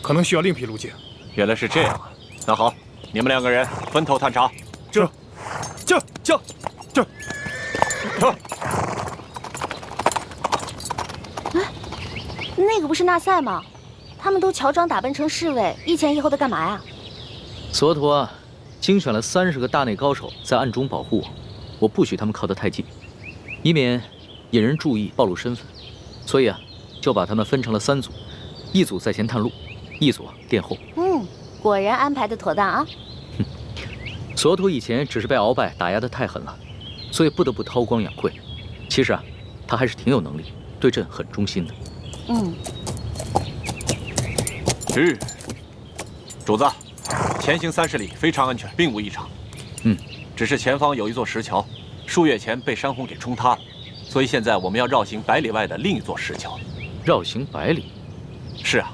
可能需要另辟路径。原来是这样啊！那好，你们2个人分头探查。这。那个不是纳赛吗？他们都乔装打扮成侍卫，一前一后的干嘛呀？索图啊，精选了30个大内高手在暗中保护我，我不许他们靠得太近，以免引人注意暴露身份。所以啊，就把他们分成了3组，一组在前探路，一组殿后。果然安排的妥当啊。索图以前只是被鳌拜打压得太狠了，所以不得不韬光养晦。其实啊，他还是挺有能力，对朕很忠心的。主子，前行30里非常安全，并无异常。只是前方有一座石桥，数月前被山洪给冲塌了，所以现在我们要绕行100里外的另一座石桥。绕行100里？是啊。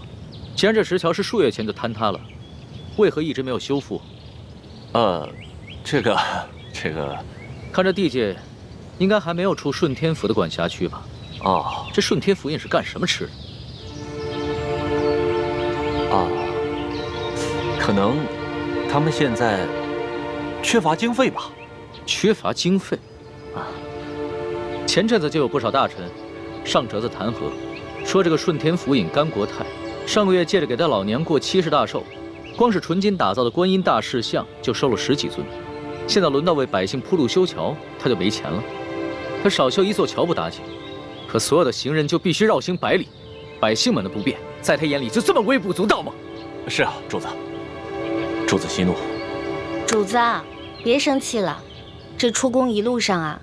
既然这石桥是数月前就坍塌了，为何一直没有修复？这个，看这地界，应该还没有出顺天府的管辖区吧？这顺天府印是干什么吃的？可能他们现在缺乏经费吧？缺乏经费？前阵子就有不少大臣上折子弹劾，说这个顺天府尹甘国泰上个月借着给他老娘过70大寿，光是纯金打造的观音大士像就收了10几尊。现在轮到为百姓铺路修桥，他就没钱了。他少修一座桥不打紧，可所有的行人就必须绕行100里，百姓们的不便，在他眼里就这么微不足道吗？是啊，主子。主子息怒。主子啊，别生气了。这出宫一路上啊，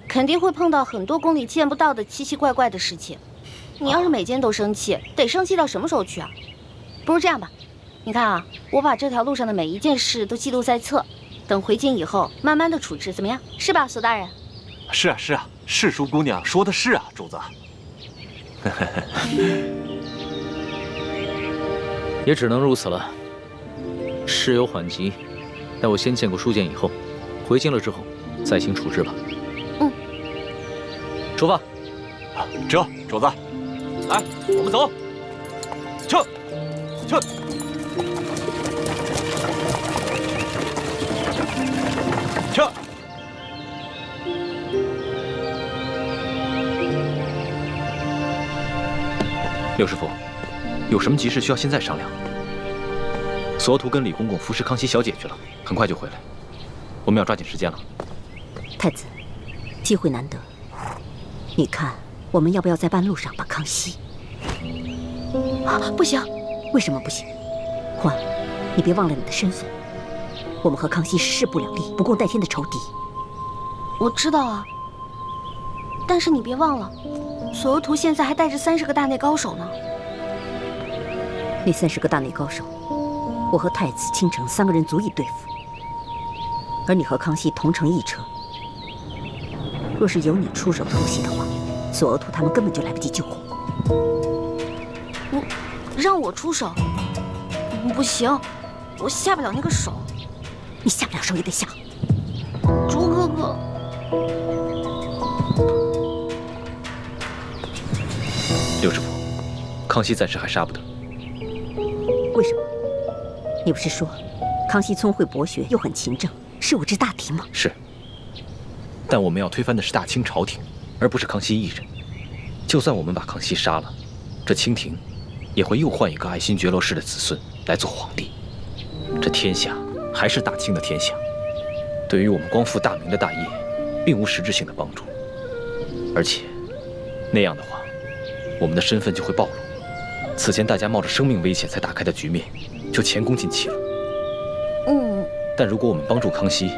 肯定会碰到很多宫里见不到的奇奇怪怪的事情。你要是每件都生气，得生气到什么时候去啊？不如这样吧，你看啊，我把这条路上的每一件事都记录在册，等回京以后慢慢的处置，怎么样？是吧，索大人？是啊，世淑姑娘说的是啊，主子。也只能如此了。事有缓急，待我先见过书剑以后，回京了之后再行处置吧。出发。这，主子，来，我们走。撤。六师傅，有什么急事需要现在商量？索图跟李公公服侍康熙小姐去了，很快就回来，我们要抓紧时间了。太子，机会难得，你看我们要不要在半路上把康熙？不行。为什么不行？欢，你别忘了你的身份，我们和康熙是势不两立、不共戴天的仇敌。我知道啊，但是你别忘了，索额图现在还带着30个大内高手呢。那30个大内高手，我和太子、倾城3个人足以对付，而你和康熙同乘一车，若是由你出手偷袭的话，索额图他们根本就来不及救火。让我出手？不行，我下不了那个手。你下不了手也得下。朱哥哥，六师傅，康熙暂时还杀不得。为什么？你不是说康熙聪慧博学又很勤政，是我之大敌吗？是。但我们要推翻的是大清朝廷，而不是康熙一人。就算我们把康熙杀了，这清廷也会又换一个爱新觉罗氏的子孙来做皇帝。这天下还是大清的天下，对于我们光复大明的大业，并无实质性的帮助。而且，那样的话，我们的身份就会暴露。此前大家冒着生命危险才打开的局面，就前功尽弃了。但如果我们帮助康熙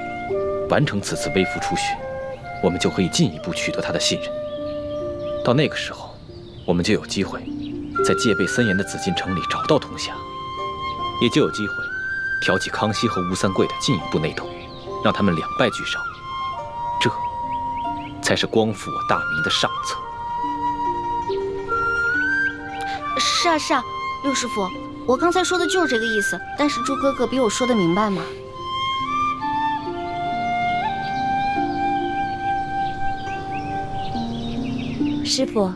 完成此次微服出巡，我们就可以进一步取得他的信任。到那个时候，我们就有机会在戒备森严的紫禁城里找到铜匣，也就有机会挑起康熙和吴三桂的进一步内斗，让他们两败俱伤。这才是光复我大明的上策。是啊，六师傅，我刚才说的就是这个意思。但是朱哥哥比我说的明白吗？师傅，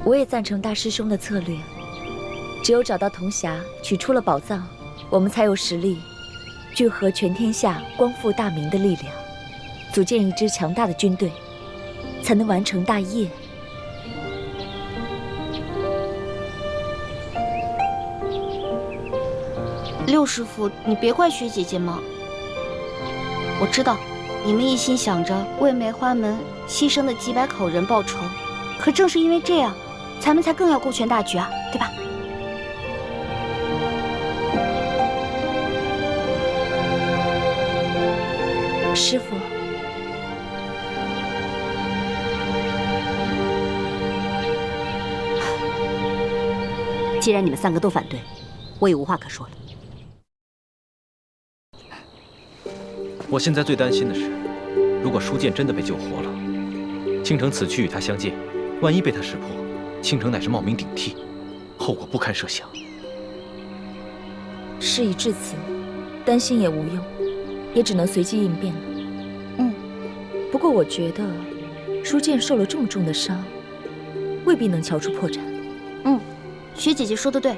我也赞成大师兄的策略。只有找到铜匣，取出了宝藏，我们才有实力聚合全天下光复大明的力量，组建一支强大的军队，才能完成大业。六师傅，你别怪薛姐姐嘛。我知道，你们一心想着为梅花门牺牲的几百口人报仇，可正是因为这样，咱们才更要顾全大局啊，对吧？师傅，既然你们3个都反对，我也无话可说了。我现在最担心的是，如果舒剑真的被救活了，倾城此去与他相见，万一被他识破，倾城乃是冒名顶替，后果不堪设想。事已至此，担心也无用，也只能随机应变了。不过我觉得，舒剑受了这么重的伤，未必能瞧出破绽。薛姐姐说的对。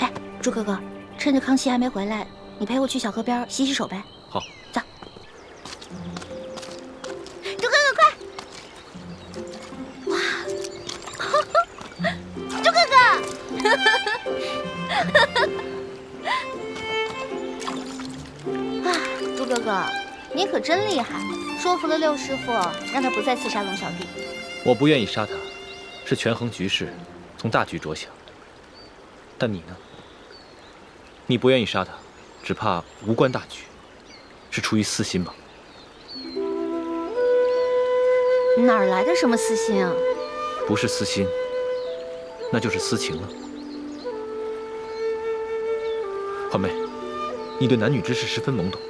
哎，朱哥哥，趁着康熙还没回来，你陪我去小河边洗洗手呗。好，走。朱哥哥，快！哇，朱哥哥！啊，朱哥哥，你可真厉害，说服了六师傅，让他不再刺杀龙小弟。我不愿意杀他，是权衡局势，从大局着想。但你呢？你不愿意杀他，只怕无关大局，是出于私心吧？哪儿来的什么私心啊？不是私心，那就是私情了。环妹，你对男女之事十分懵懂，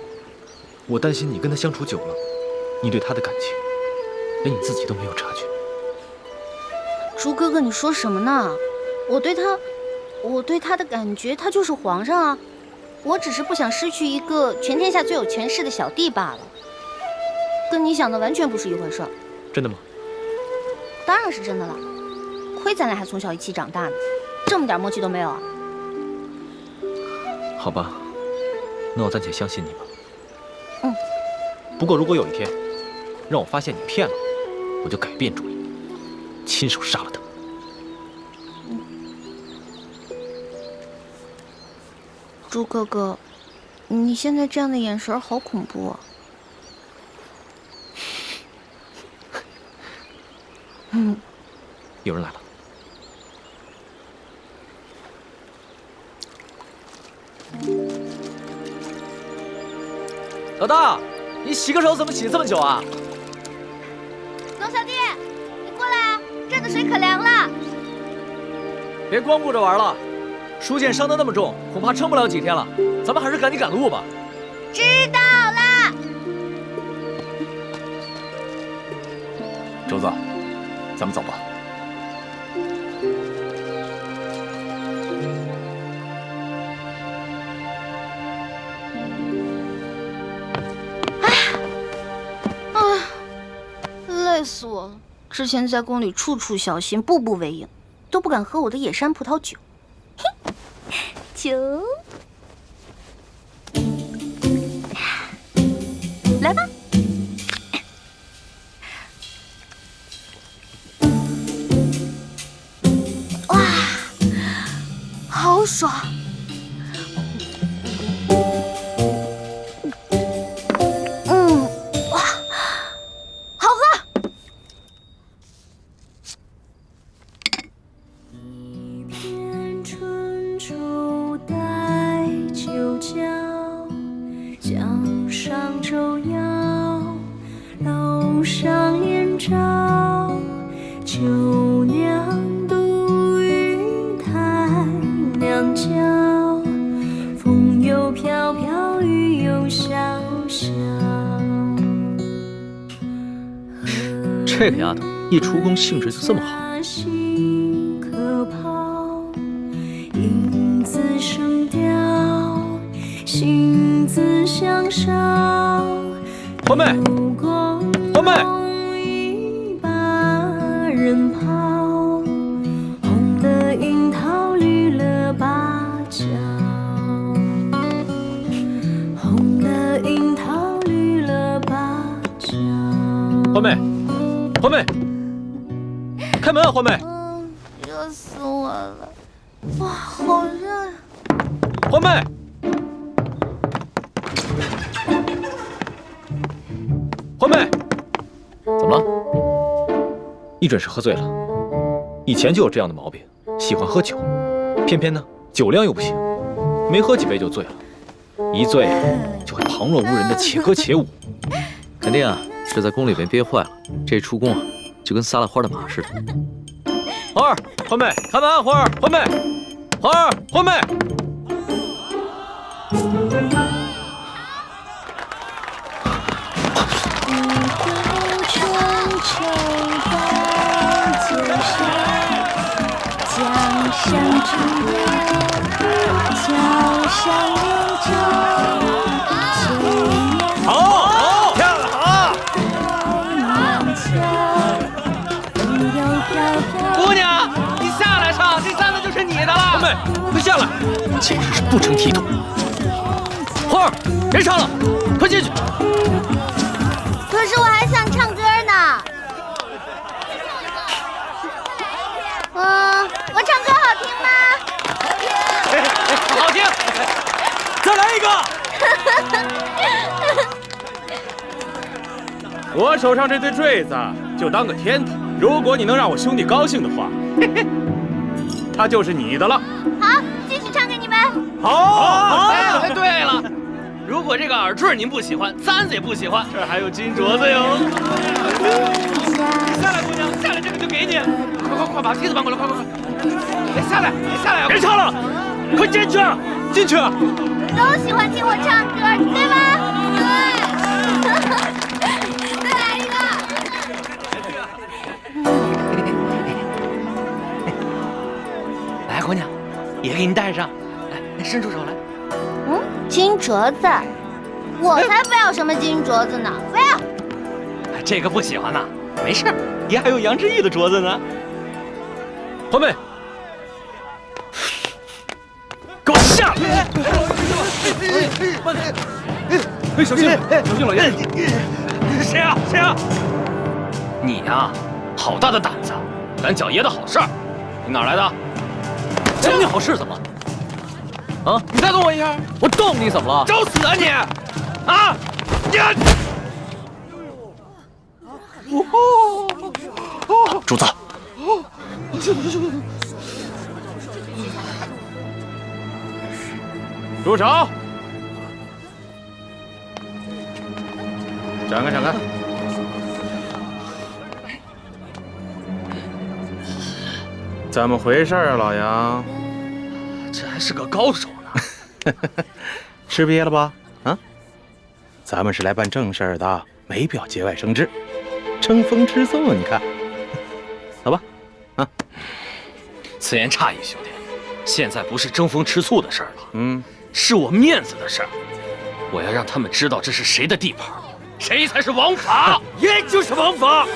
我担心你跟他相处久了，你对他的感情，连你自己都没有察觉。朱哥哥，你说什么呢？我对他的感觉，他就是皇上啊。我只是不想失去一个全天下最有权势的小弟罢了，跟你想的完全不是一回事儿。真的吗？当然是真的了，亏咱俩还从小一起长大呢，这么点默契都没有啊？好吧，那我暂且相信你吧。不过如果有一天让我发现你骗了我，我就改变主意，亲手杀了他。朱哥哥，你现在这样的眼神好恐怖啊！有人来了。老大，你洗个手怎么洗这么久啊？龙小弟，你过来啊，这儿的水可凉了。别光顾着玩了，书剑伤得那么重，恐怕撑不了几天了。咱们还是赶紧赶路吧。知道啦。周子，咱们走吧。累死我了！之前在宫里处处小心，步步为营，都不敢喝我的野山葡萄酒。嘿，酒，来吧。哇，好爽！这个丫头一出宫兴致就这么好。欢妹，欢妹。欢妹，欢妹，开门啊！欢妹，热死我了！哇，好热呀！欢妹，欢妹，怎么了？一准是喝醉了。以前就有这样的毛病，喜欢喝酒，偏偏呢酒量又不行，没喝几杯就醉了，一醉就会旁若无人的且歌且舞。肯定啊。是在宫里面憋坏了，这出宫啊，就跟撒了欢的马似的。花儿，欢妹，开门啊！花儿，欢妹，花儿，欢妹。姑娘，你下来唱，这簪子就是你的了。欢妹，快下来！简直是不成体统。花儿，别唱了，快进去。可是我还想唱歌呢。我唱歌好听吗？好听。再来一个。我手上这对坠子就当个天头，如果你能让我兄弟高兴的话，它就是你的了。好，继续唱给你们。好。哎，对了，如果这个耳坠您不喜欢，簪子也不喜欢，这儿还有金镯子哟。下来，姑娘，下来，这个就给你。快把梯子搬过来，快！哎，下来呀！别唱了，快进去，进去。都喜欢听我唱歌，对吧？对。再来一个。来，姑娘，也给你戴上。来，伸出手来。金镯子，我才不要什么金镯子呢！不要。这个不喜欢呐？没事，爷还有杨志毅的镯子呢。欢妹，给我下来！小心，老爷！谁啊？你呀，好大的胆子，敢搅爷的好事儿！你哪来的？搅你好事怎么了？啊！你再动我一下，我动你怎么了？找死啊你！啊！主子，住手！展开！怎么回事啊，老杨？这还是个高手呢。吃瘪了吧？啊，咱们是来办正事儿的，没必要节外生枝，争风吃醋。你看，走吧。啊，此言差矣，兄弟。现在不是争风吃醋的事儿了，是我面子的事儿。我要让他们知道这是谁的地盘，谁才是王法，爷就是王法。